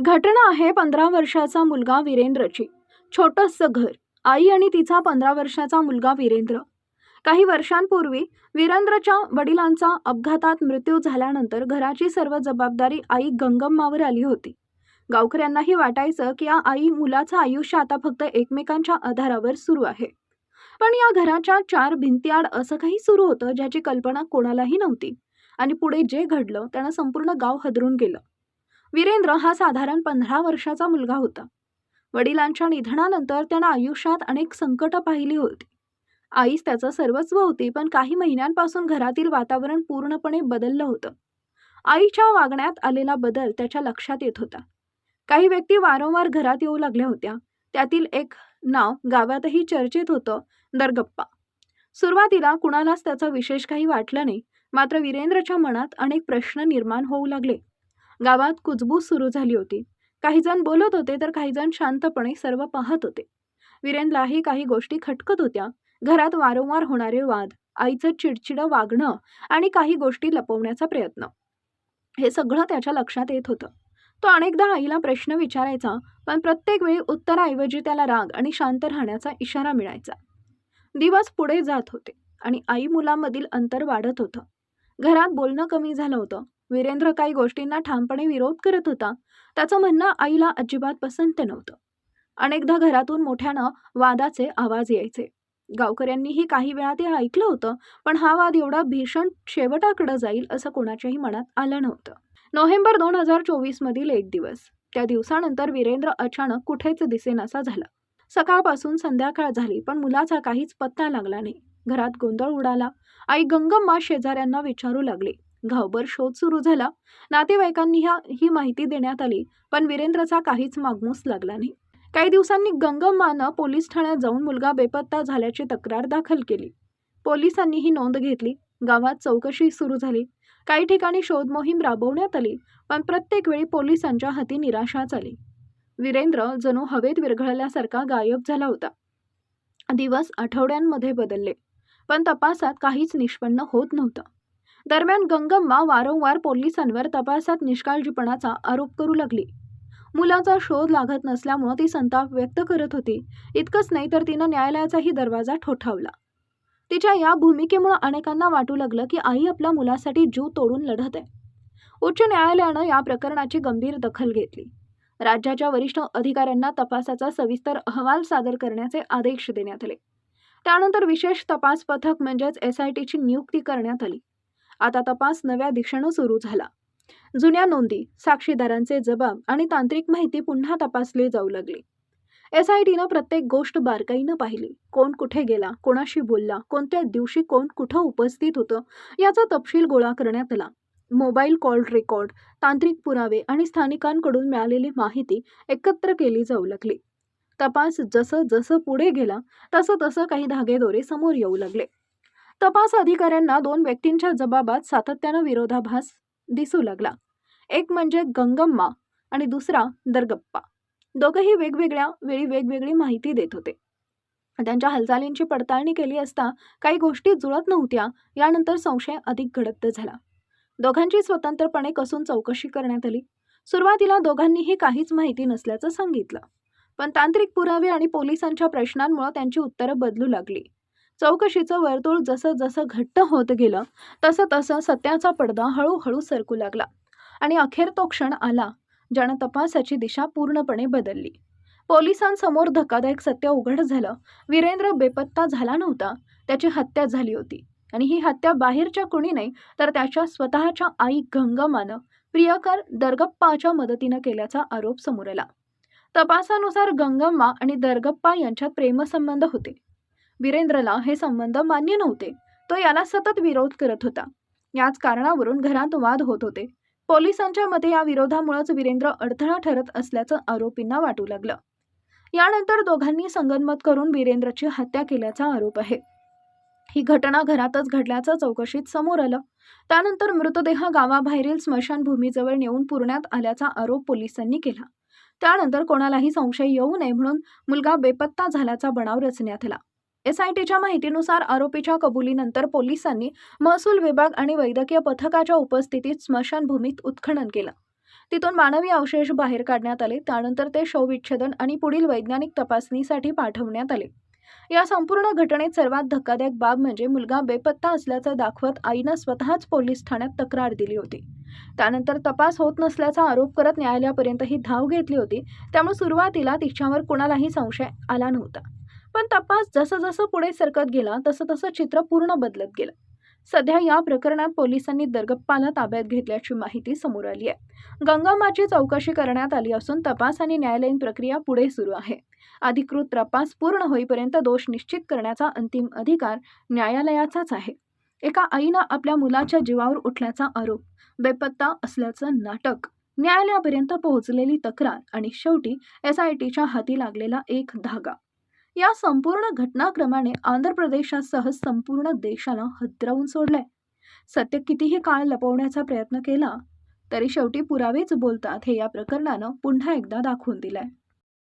घटना आहे 15 वर्षाचा मुलगा वीरेंद्रची. छोटंसं घर, आई आणि तिचा 15 वर्षाचा मुलगा वीरेंद्र. काही वर्षांपूर्वी वीरेंद्रच्या वडिलांचा अपघातात मृत्यू झाल्यानंतर घराची सर्व जबाबदारी आई गंगम्मावर आली होती. गावकऱ्यांनाही वाटायचं की या आई मुलाचं आयुष्य आता फक्त एकमेकांच्या आधारावर सुरू आहे. पण या घराच्या चार भिंतीआड असं काही सुरू होतं ज्याची कल्पना कोणालाही नव्हती. आणि पुढे जे घडलं त्यानं संपूर्ण गाव हादरून गेलं. वीरेंद्र हा साधारण 15 वर्षाचा मुलगा होता. वडिलांच्या निधनानंतर त्यानं आयुष्यात अनेक संकटं पाहिली होती. आईच त्याचं सर्वस्व होती, पण काही महिन्यांपासून घरातील वातावरण पूर्णपणे बदललं होतं. आईच्या वागण्यात आलेला बदल त्याच्या लक्षात येत होता. काही व्यक्ती वारंवार घरात येऊ लागल्या होत्या. त्यातील एक नाव गावातही चर्चेत होतं, दरगप्पा. सुरुवातीला कुणालाच त्याचं विशेष काही वाटलं नाही. मात्र वीरेंद्रच्या मनात अनेक प्रश्न निर्माण होऊ लागले. गावात कुजबूज सुरू झाली होती. काही जण बोलत होते तर काही जण शांतपणे सर्व पाहत होते. वीरेंद्रलाही काही गोष्टी खटकत होत्या. घरात वारंवार होणारे वाद, आईचं चिडचिडं वागणं आणि काही गोष्टी लपवण्याचा प्रयत्न, हे सगळं त्याच्या लक्षात येत होतं. तो अनेकदा आईला प्रश्न विचारायचा, पण प्रत्येक वेळी उत्तराऐवजी त्याला राग आणि शांत राहण्याचा इशारा मिळायचा. दिवस पुढे जात होते आणि आई मुलांमधील अंतर वाढत होतं. घरात बोलणं कमी झालं होतं. वीरेंद्र काही गोष्टींना ठामपणे विरोध करत होता. त्याचं म्हणणं आईला अजिबात पसंत नव्हतं. अनेकदा घरातून मोठ्यानं वादाचे आवाज यायचे. गावकऱ्यांनीही काही वेळा ते ऐकलं होतं, पण हा वाद एवढा भीषण शेवटाकडे जाईल असं कोणाच्याही मनात आलं नव्हतं. नोव्हेंबर 2024 मधील एक दिवस. त्या दिवसानंतर वीरेंद्र अचानक कुठेच दिसेनासा झाला. सकाळपासून संध्याकाळ झाली, पण मुलाचा काहीच पत्ता लागला नाही. घरात गोंधळ उडाला. आई गंगम्मा शेजाऱ्यांना विचारू लागली. गावभर शोध सुरू झाला. नातेवाईकांनी ही माहिती देण्यात आली, पण वीरेंद्रचा काहीच मागमूस लागला नाही. काही दिवसांनी गंगम्मानं पोलीस ठाण्यात जाऊन मुलगा बेपत्ता झाल्याची तक्रार दाखल केली. पोलिसांनी ही नोंद घेतली. गावात चौकशी सुरू झाली. काही ठिकाणी शोध मोहीम राबवण्यात आली, पण प्रत्येक वेळी पोलिसांच्या हाती निराशाच आली. वीरेंद्र जणू हवेत विरघळल्यासारखा गायब झाला होता. दिवस आठवड्यांमध्ये बदलले, पण तपासात काहीच निष्पन्न होत नव्हतं. दरम्यान गंगम्मा वारंवार पोलिसांवर तपासात निष्काळजीपणाचा आरोप करू लागली. मुलाचा शोध लागत नसल्यामुळे ती संताप व्यक्त करत होती. इतकंच नाही तर तिनं न्यायालयाचाही दरवाजा ठोठावला. तिच्या या भूमिकेमुळे अनेकांना वाटू लागलं की आई आपल्या मुलासाठी जीव तोडून लढत आहे. उच्च न्यायालयानं या प्रकरणाची गंभीर दखल घेतली. राज्याच्या वरिष्ठ अधिकाऱ्यांना तपासाचा सविस्तर अहवाल सादर करण्याचे आदेश देण्यात आले. त्यानंतर विशेष तपास पथक म्हणजेच SITची नियुक्ती करण्यात आली. आता तपास नव्या दिशेनं सुरू झाला. जुन्या नोंदी, साक्षीदारांचे जबाब आणि तांत्रिक माहिती पुन्हा तपासली जाऊ लागली. SITनं प्रत्येक गोष्ट बारकाईनं पाहिली. कोण कुठे गेला, कोणाशी बोलला, कोणत्या दिवशी कोण कुठं उपस्थित होतं, याचा तपशील गोळा करण्यात आला. मोबाईल कॉल रेकॉर्ड, तांत्रिक पुरावे आणि स्थानिकांकडून मिळालेली माहिती एकत्र केली जाऊ लागली. तपास जसं जसं पुढे गेला तसं तसं काही धागेदोरे समोर येऊ लागले. तपास अधिकाऱ्यांना दोन व्यक्तींच्या जबाबात सातत्यानं विरोधाभास दिसू लागला. एक म्हणजे गंगम्मा आणि दुसरा दरगप्पा. दोघंही वेगवेगळ्या वेळी वेगवेगळी माहिती देत होते. त्यांच्या हालचालींची पडताळणी केली असता काही गोष्टी जुळत नव्हत्या. यानंतर संशय अधिक गडद झाला. दोघांची स्वतंत्रपणे कसून चौकशी करण्यात आली. सुरुवातीला दोघांनीही काहीच माहिती नसल्याचं सांगितलं, पण तांत्रिक पुरावे आणि पोलिसांच्या प्रश्नांमुळे त्यांची उत्तरं बदलू लागली. चौकशीचं वर्तुळ जसं जसं घट्ट होत गेलं तसं तसं सत्याचा पडदा हळूहळू सरकू लागला. आणि अखेर तो क्षण आला ज्यानं तपासाची दिशा पूर्णपणे बदलली. पोलिसांसमोर धक्कादायक सत्य उघड झालं. वीरेंद्र बेपत्ता झाला नव्हता, त्याची हत्या झाली होती. आणि ही हत्या बाहेरच्या कोणी नाही तर त्याच्या स्वतःच्या आई गंगम्मानं प्रियकर दरगप्पाच्या मदतीनं केल्याचा आरोप समोर आला. तपासानुसार गंगम्मा आणि दरगप्पा यांच्यात प्रेमसंबंध होते. वीरेंद्रला हे संबंध मान्य नव्हते. तो याला सतत विरोध करत होता. याच कारणावरून घरात वाद होत होते. पोलिसांच्या मते या विरोधामुळेच वीरेंद्र अडथळा ठरत असल्याचं आरोपींना वाटू लागलं. यानंतर दोघांनी संगनमत करून वीरेंद्रची हत्या केल्याचा आरोप आहे. ही घटना घरातच घडल्याचं चौकशीत समोर आलं. त्यानंतर मृतदेह गावाबाहेरील स्मशानभूमीजवळ नेऊन पुरण्यात आल्याचा आरोप पोलिसांनी केला. त्यानंतर कोणालाही संशय येऊ नये म्हणून मुलगा बेपत्ता झाल्याचा बनाव रचण्यात आला. SITच्या माहितीनुसार आरोपीच्या कबुलीनंतर पोलिसांनी महसूल विभाग आणि वैद्यकीय पथकाच्या उपस्थितीत स्मशानभूमीत उत्खनन केलं. तिथून मानवी अवशेष बाहेर काढण्यात आले. त्यानंतर ते शवविच्छेदन आणि पुढील वैज्ञानिक तपासणीसाठी पाठवण्यात आले. या संपूर्ण घटनेत सर्वात धक्कादायक बाब म्हणजे मुलगा बेपत्ता असल्याचं दाखवत आईनं स्वतःच पोलीस ठाण्यात तक्रार दिली होती. त्यानंतर तपास होत नसल्याचा आरोप करत न्यायालयापर्यंत ही धाव घेतली होती. त्यामुळे सुरुवातीला तिच्यावर कुणालाही संशय आला नव्हता. पण तपास जसं पुढे सरकत गेला तसं चित्र पूर्ण बदलत गेलं. सध्या या प्रकरणात पोलिसांनी दर्गप्पाला ताब्यात घेतल्याची माहिती समोर आली आहे. गंगम्माची चौकशी करण्यात आली असून तपास आणि न्यायालयीन प्रक्रिया पुढे सुरू आहे. अधिकृत तपास पूर्ण होईपर्यंत दोष निश्चित करण्याचा अंतिम अधिकार न्यायालयाचाच आहे. एका आईनं आपल्या मुलाच्या जीवावर उठल्याचा आरोप, बेपत्ता असल्याचं नाटक, न्यायालयापर्यंत पोहोचलेली तक्रार आणि शेवटी SITच्या हाती लागलेला एक धागा. या संपूर्ण घटनाक्रमाने आंध्र प्रदेशासह संपूर्ण देशाला हादरवून सोडलंय. सत्य कितीही काळ लपवण्याचा प्रयत्न केला तरी शेवटी पुरावेच बोलतात हे या प्रकरणानं पुन्हा एकदा दाखवून दिलंय.